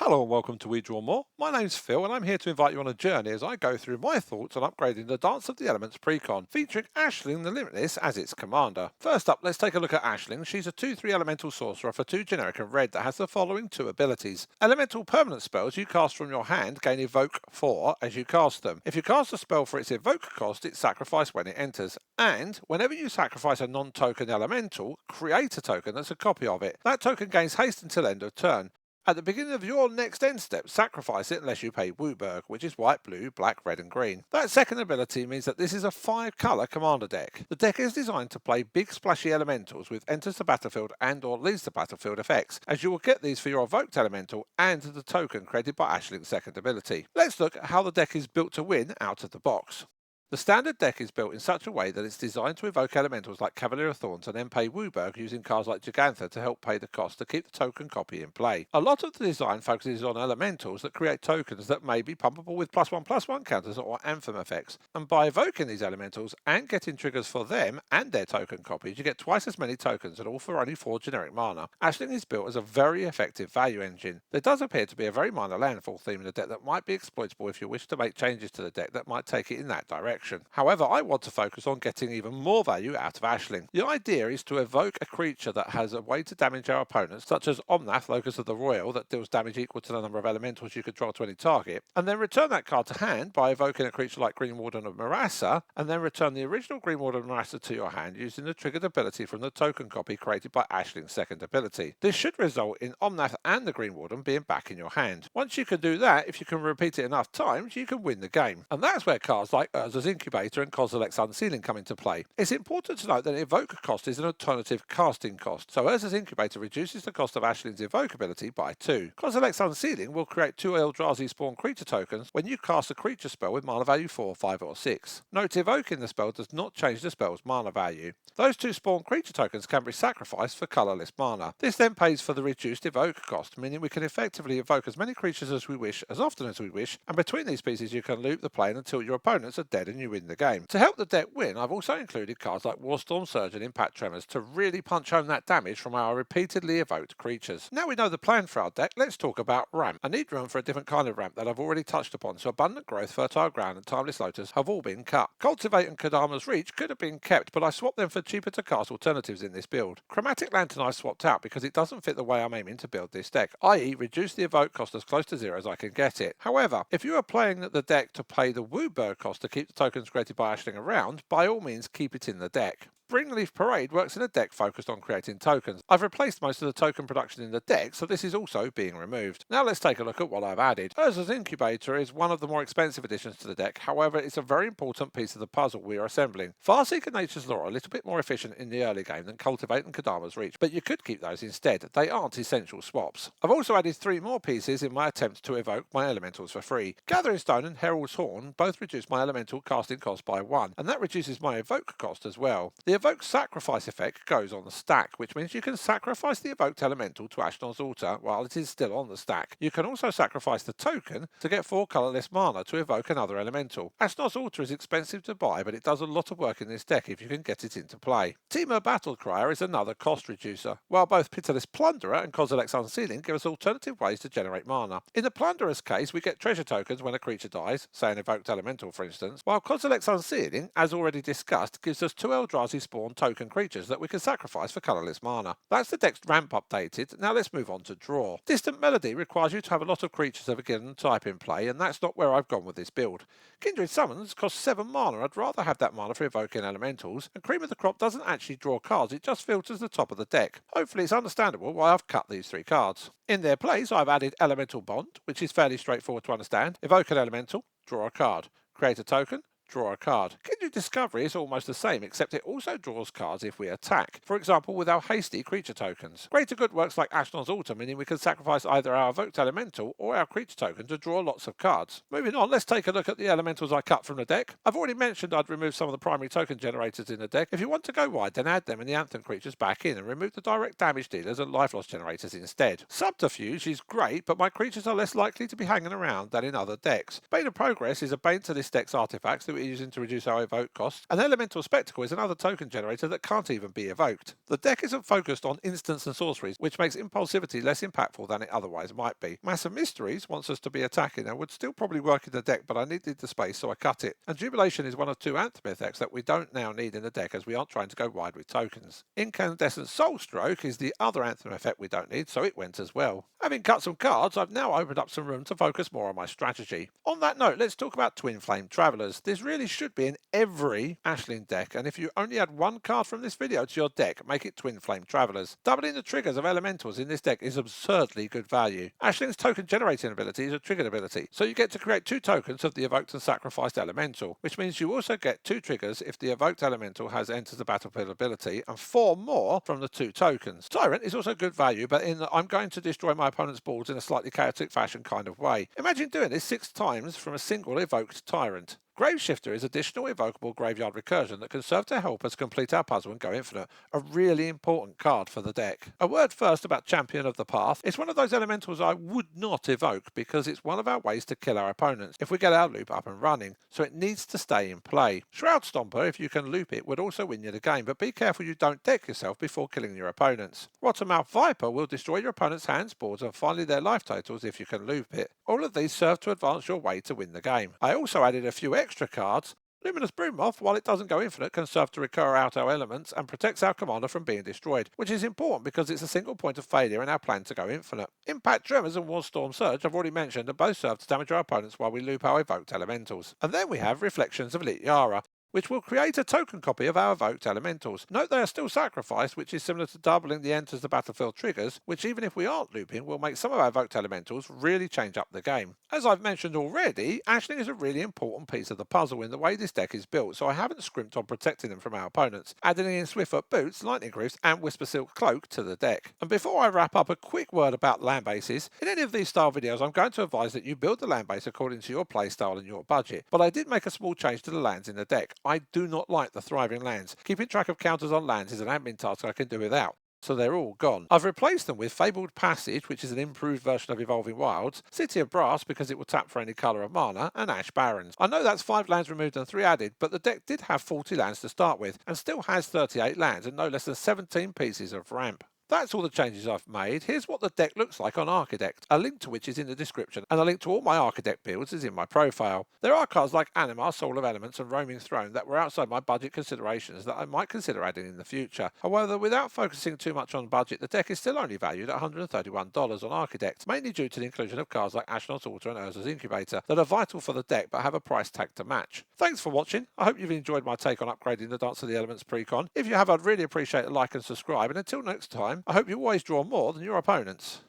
Hello and welcome to We Draw More. My name's Phil and I'm here to invite you on a journey as I go through my thoughts on upgrading the Dance of the Elements precon, featuring Ashling the Limitless as its commander. First up, let's take a look at Ashling. She's a 2/3 elemental sorcerer for 2 generic and red that has the following 2 abilities. Elemental permanent spells you cast from your hand gain Evoke 4 as you cast them. If you cast a spell for its Evoke cost, it's sacrificed when it enters. And whenever you sacrifice a non-token elemental, create a token that's a copy of it. That token gains haste until end of turn. At the beginning of your next end step, sacrifice it unless you pay Wooburg, which is white, blue, black, red and green. That second ability means that this is a 5-colour commander deck. The deck is designed to play big splashy elementals with enters the battlefield and or leaves the battlefield effects, as you will get these for your evoked elemental and the token created by Ashling's second ability. Let's look at how the deck is built to win out of the box. The standard deck is built in such a way that it's designed to evoke elementals like Cavalier of Thorns and then pay Wooburg using cards like Gigantha to help pay the cost to keep the token copy in play. A lot of the design focuses on elementals that create tokens that may be pumpable with +1/+1 counters or anthem effects, and by evoking these elementals and getting triggers for them and their token copies, you get twice as many tokens and all for only 4 generic mana. Ashling is built as a very effective value engine. There does appear to be a very minor landfall theme in the deck that might be exploitable if you wish to make changes to the deck that might take it in that direction. However, I want to focus on getting even more value out of Ashling. The idea is to evoke a creature that has a way to damage our opponents, such as Omnath, Locus of the Royal, that deals damage equal to the number of elementals you control to any target, and then return that card to hand by evoking a creature like Green Warden of Marassa, and then return the original Green Warden of Marassa to your hand using the triggered ability from the token copy created by Ashling's second ability. This should result in Omnath and the Green Warden being back in your hand. Once you can do that, if you can repeat it enough times, you can win the game. And that's where cards like Urza's Incubator and Kozilek's Unsealing come into play. It's important to note that Evoke cost is an alternative casting cost, so Urza's Incubator reduces the cost of Ashling's Evoke ability by 2. Kozilek's Unsealing will create 2 Eldrazi spawn creature tokens when you cast a creature spell with mana value 4, 5 or 6. Note evoking the spell does not change the spell's mana value. Those 2 spawn creature tokens can be sacrificed for colourless mana. This then pays for the reduced evoke cost, meaning we can effectively evoke as many creatures as we wish, as often as we wish, and between these pieces you can loop the plane until your opponents are dead and you win the game. To help the deck win, I've also included cards like Warstorm Surge and Impact Tremors to really punch home that damage from our repeatedly evoked creatures. Now we know the plan for our deck, let's talk about ramp. I need room for a different kind of ramp that I've already touched upon, so Abundant Growth, Fertile Ground and Timeless Lotus have all been cut. Cultivate and Kodama's Reach could have been kept, but I swapped them for cheaper to cast alternatives in this build. Chromatic Lantern I swapped out because it doesn't fit the way I'm aiming to build this deck, i.e. reduce the evoke cost as close to 0 as I can get it. However, if you are playing the deck to pay the Wooburg cost to keep the tokens created by Ashling around, by all means keep it in the deck. Springleaf Parade works in a deck focused on creating tokens. I've replaced most of the token production in the deck, so this is also being removed. Now let's take a look at what I've added. Urza's Incubator is one of the more expensive additions to the deck, however it's a very important piece of the puzzle we are assembling. Farseek and Nature's Law are a little bit more efficient in the early game than Cultivate and Kodama's Reach, but you could keep those instead. They aren't essential swaps. I've also added 3 more pieces in my attempt to evoke my elementals for free. Gathering Stone and Herald's Horn both reduce my elemental casting cost by 1, and that reduces my evoke cost as well. The evoke sacrifice effect goes on the stack, which means you can sacrifice the evoked elemental to Ashnod's Altar while it is still on the stack. You can also sacrifice the token to get 4 colourless mana to evoke another elemental. Ashnod's Altar is expensive to buy, but it does a lot of work in this deck if you can get it into play. Temur Battlecryer is another cost reducer, while both Pitiless Plunderer and Kozilek's Unsealing give us alternative ways to generate mana. In the Plunderer's case, we get treasure tokens when a creature dies, say an evoked elemental for instance, while Kozilek's Unsealing, as already discussed, gives us 2 Eldrazi spawn token creatures that we can sacrifice for colourless mana. That's the deck's ramp updated. Now let's move on to draw. Distant Melody requires you to have a lot of creatures of a given type in play, and that's not where I've gone with this build. Kindred Summons costs 7 mana. I'd rather have that mana for evoking elementals, and Cream of the Crop doesn't actually draw cards, it just filters the top of the deck. Hopefully it's understandable why I've cut these 3 cards. In their place I've added Elemental Bond, which is fairly straightforward to understand. Evoke an elemental, draw a card. Create a token, draw a card. Kindred Discovery is almost the same, except it also draws cards if we attack, for example with our hasty creature tokens. Greater Good works like Ashnod's Altar, meaning we can sacrifice either our evoked elemental or our creature token to draw lots of cards. Moving on, let's take a look at the elementals I cut from the deck. I've already mentioned I'd remove some of the primary token generators in the deck. If you want to go wide, then add them and the anthem creatures back in and remove the direct damage dealers and life loss generators instead. Subterfuge is great, but my creatures are less likely to be hanging around than in other decks. Bane of Progress is a bane to this deck's artifacts that we're using to reduce our evoke costs, and Elemental Spectacle is another token generator that can't even be evoked. The deck isn't focused on instants and sorceries, which makes impulsivity less impactful than it otherwise might be. Massive Mysteries wants us to be attacking and would still probably work in the deck, but I needed the space so I cut it. And Jubilation is one of 2 Anthem effects that we don't now need in the deck as we aren't trying to go wide with tokens. Incandescent Soulstroke is the other Anthem effect we don't need, so it went as well. Having cut some cards, I've now opened up some room to focus more on my strategy. On that note, let's talk about Twin Flame Travelers. This really should be in every Ashling deck, and if you only add 1 card from this video to your deck, make it Twin Flame Travelers. Doubling the triggers of elementals in this deck is absurdly good value. Ashling's token generating ability is a triggered ability, so you get to create 2 tokens of the evoked and sacrificed elemental, which means you also get 2 triggers if the evoked elemental has entered the battlefield ability, and 4 more from the 2 tokens. Tyrant is also good value, but in that I'm going to destroy my opponent's boards in a slightly chaotic fashion kind of way. Imagine doing this 6 times from a single evoked Tyrant. Graveshifter is additional evocable graveyard recursion that can serve to help us complete our puzzle and go infinite, a really important card for the deck. A word first about Champion of the Path. It's one of those elementals I would not evoke because it's one of our ways to kill our opponents if we get our loop up and running, so it needs to stay in play. Shroud Stomper, if you can loop it, would also win you the game, but be careful you don't deck yourself before killing your opponents. Rottermouth Viper will destroy your opponent's hands, boards and finally their life totals if you can loop it. All of these serve to advance your way to win the game. I also added a few extra cards. Luminous Broommoth, while it doesn't go infinite, can serve to recur out our elements and protects our commander from being destroyed, which is important because it's a single point of failure in our plan to go infinite. Impact Tremors and Warstorm Surge I've already mentioned and both serve to damage our opponents while we loop our evoked elementals. And then we have Reflections of Lityara, which will create a token copy of our evoked elementals. Note they are still sacrificed, which is similar to doubling the enters the battlefield triggers, which even if we aren't looping will make some of our evoked elementals really change up the game. As I've mentioned already, Ashling is a really important piece of the puzzle in the way this deck is built, so I haven't scrimped on protecting them from our opponents, adding in Swiftfoot Boots, Lightning Grooves and Whisper Silk Cloak to the deck. And before I wrap up, a quick word about land bases. In any of these style videos I'm going to advise that you build the land base according to your playstyle and your budget, but I did make a small change to the lands in the deck. I do not like the thriving lands. Keeping track of counters on lands is an admin task I can do without, so they're all gone. I've replaced them with Fabled Passage, which is an improved version of Evolving Wilds, City of Brass because it will tap for any colour of mana, and Ash Barrens. I know that's 5 lands removed and 3 added, but the deck did have 40 lands to start with, and still has 38 lands and no less than 17 pieces of ramp. That's all the changes I've made. Here's what the deck looks like on Architect, a link to which is in the description, and a link to all my Architect builds is in my profile. There are cards like Anima, Soul of Elements and Roaming Throne that were outside my budget considerations that I might consider adding in the future. However, without focusing too much on budget, the deck is still only valued at $131 on Architect, mainly due to the inclusion of cards like Ashnod's Altar and Urza's Incubator that are vital for the deck but have a price tag to match. Thanks for watching. I hope you've enjoyed my take on upgrading the Dance of the Elements precon. If you have, I'd really appreciate a like and subscribe, and until next time, I hope you always draw more than your opponents.